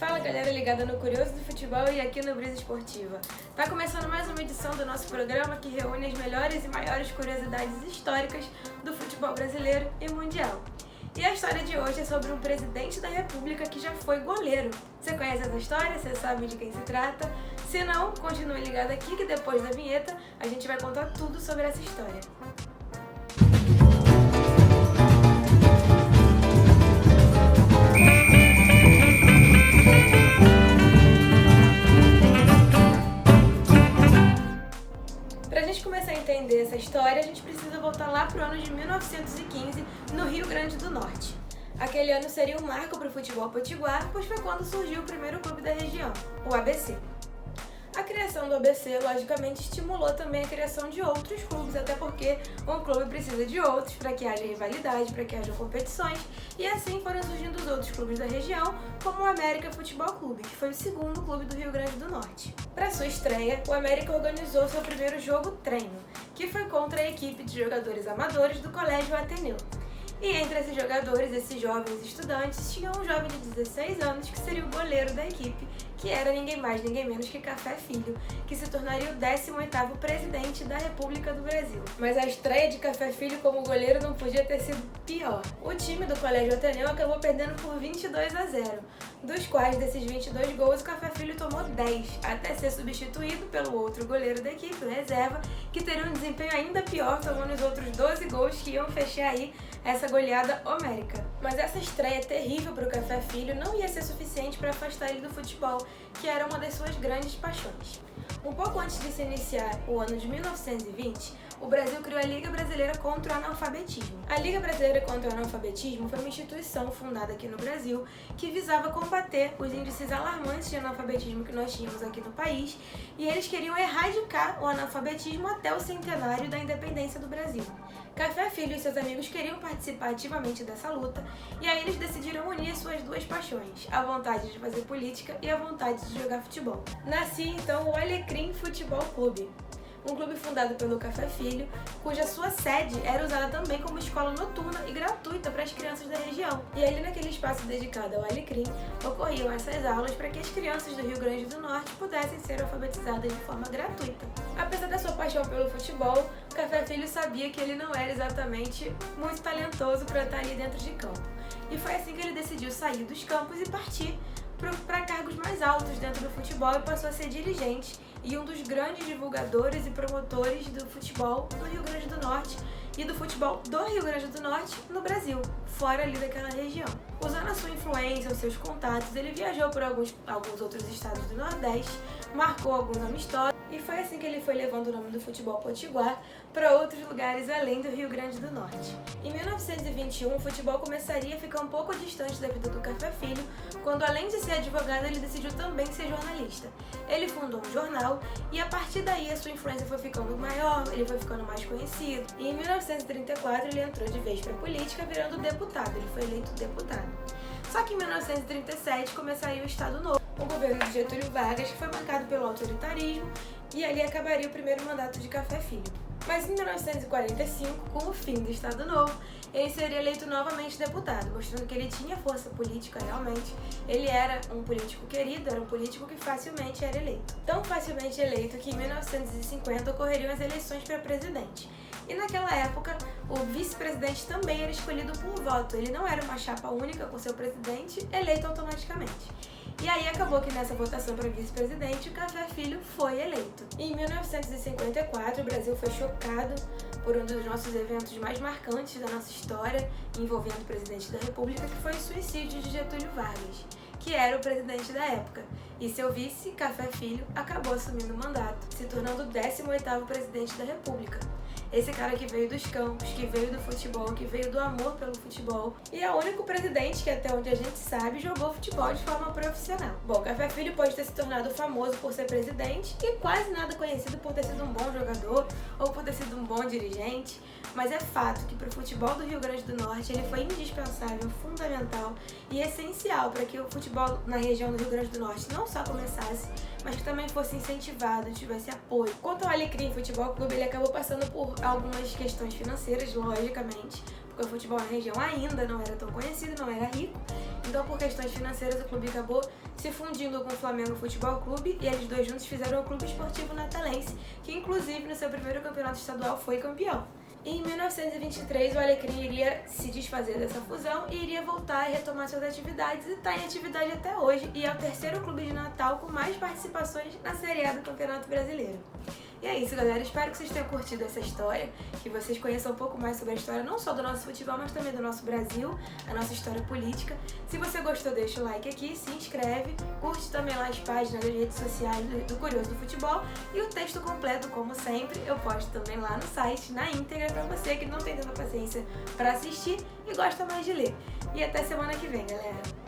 Fala galera ligada no Curioso do Futebol e aqui no Brisa Esportiva. Tá começando mais uma edição do nosso programa que reúne as melhores e maiores curiosidades históricas do futebol brasileiro e mundial. E a história de hoje é sobre um presidente da República que já foi goleiro. Você conhece essa história? Você sabe de quem se trata? Se não, continue ligado aqui que depois da vinheta a gente vai contar tudo sobre essa história. Pra gente começar a entender essa história, a gente precisa voltar lá pro ano de 1915, no Rio Grande do Norte. Aquele ano seria um marco para o futebol potiguar, pois foi quando surgiu o primeiro clube da região, o ABC. A criação do ABC, logicamente, estimulou também a criação de outros clubes, até porque um clube precisa de outros para que haja rivalidade, para que haja competições, e assim foram surgindo os outros clubes da região, como o América Futebol Clube, que foi o segundo clube do Rio Grande do Norte. Para sua estreia, o América organizou seu primeiro jogo-treino, que foi contra a equipe de jogadores amadores do Colégio Ateneu. E entre esses jogadores, esses jovens estudantes, tinha um jovem de 16 anos que seria o goleiro da equipe, que era ninguém mais, ninguém menos que Café Filho, que se tornaria o 18º presidente da República do Brasil. Mas a estreia de Café Filho como goleiro não podia ter sido pior. O time do Colégio Ateneu acabou perdendo por 22-0, dos quais desses 22 gols o Café Filho tomou 10, até ser substituído pelo outro goleiro da equipe, o reserva, que teria um desempenho ainda pior, tomando os outros 12 gols que iam fechar aí essa goleada homérica. Mas essa estreia terrível para o Café Filho não ia ser suficiente para afastar ele do futebol, que era uma das suas grandes paixões. Um pouco antes de se iniciar o ano de 1920, o Brasil criou a Liga Brasileira contra o Analfabetismo. A Liga Brasileira contra o Analfabetismo foi uma instituição fundada aqui no Brasil que visava combater os índices alarmantes de analfabetismo que nós tínhamos aqui no país, e eles queriam erradicar o analfabetismo até o centenário da independência do Brasil. Café Filho e seus amigos queriam participar ativamente dessa luta, e aí eles decidiram unir suas duas paixões, a vontade de fazer política e a vontade de jogar futebol. Nascia então o Alecrim Futebol Clube, um clube fundado pelo Café Filho, cuja sua sede era usada também como escola noturna e gratuita para as crianças da região. E ali naquele espaço dedicado ao Alecrim, ocorriam essas aulas para que as crianças do Rio Grande do Norte pudessem ser alfabetizadas de forma gratuita. Apesar da sua paixão pelo futebol, o Café Filho sabia que ele não era exatamente muito talentoso para estar ali dentro de campo. E foi assim que ele decidiu sair dos campos e partir para cargos mais altos dentro do futebol e passou a ser dirigente e um dos grandes divulgadores e promotores do futebol no Rio Grande do Norte e do futebol do Rio Grande do Norte no Brasil, fora ali daquela região. Usando a sua influência, os seus contatos, ele viajou por alguns outros estados do Nordeste, marcou alguns amistosos, e foi assim que ele foi levando o nome do futebol potiguar para outros lugares além do Rio Grande do Norte. Em 1921, o futebol começaria a ficar um pouco distante da vida do Café Filho, quando além de ser advogado, ele decidiu também ser jornalista. Ele fundou um jornal e a partir daí a sua influência foi ficando maior, ele foi ficando mais conhecido. E em 1934 ele entrou de vez para a política, virando deputado, ele foi eleito deputado. Só que em 1937 começaria o Estado Novo, o governo de Getúlio Vargas, que foi marcado pelo autoritarismo, e ali acabaria o primeiro mandato de Café Filho. Mas em 1945, com o fim do Estado Novo, ele seria eleito novamente deputado, mostrando que ele tinha força política realmente. Ele era um político querido, era um político que facilmente era eleito. Tão facilmente eleito que em 1950 ocorreriam as eleições para presidente. E naquela época, o vice-presidente também era escolhido por voto. Ele não era uma chapa única com seu presidente eleito automaticamente. E aí acabou que nessa votação para vice-presidente, o Café Filho foi eleito. Em 1954, o Brasil foi chocado por um dos nossos eventos mais marcantes da nossa história, envolvendo o presidente da República, que foi o suicídio de Getúlio Vargas, que era o presidente da época. E seu vice, Café Filho, acabou assumindo o mandato, se tornando o 18º presidente da República. Esse cara que veio dos campos, que veio do futebol, que veio do amor pelo futebol. E é o único presidente que, até onde a gente sabe, jogou futebol de forma profissional. Bom, Café Filho pode ter se tornado famoso por ser presidente e quase nada conhecido por ter sido um bom jogador ou por ter sido um bom dirigente, mas é fato que para o futebol do Rio Grande do Norte ele foi indispensável, fundamental e essencial para que o futebol na região do Rio Grande do Norte não só começasse, mas que também fosse incentivado, tivesse apoio. Quanto ao Alecrim Futebol Clube, ele acabou passando por algumas questões financeiras, logicamente, porque o futebol na região ainda não era tão conhecido, não era rico, então por questões financeiras o clube acabou se fundindo com o Flamengo Futebol Clube, e eles dois juntos fizeram o Clube Esportivo Natalense, que inclusive no seu primeiro campeonato estadual foi campeão. Em 1923, o Alecrim iria se desfazer dessa fusão e iria voltar e retomar suas atividades, e está em atividade até hoje, e é o terceiro clube de Natal com mais participações na Série A do Campeonato Brasileiro. E é isso, galera. Espero que vocês tenham curtido essa história, que vocês conheçam um pouco mais sobre a história não só do nosso futebol, mas também do nosso Brasil, a nossa história política. Se você gostou, deixa o like aqui, se inscreve, curte também lá as páginas das redes sociais do Curioso do Futebol, e o texto completo, como sempre, eu posto também lá no site, na íntegra, pra você que não tem tanta paciência para assistir e gosta mais de ler. E até semana que vem, galera!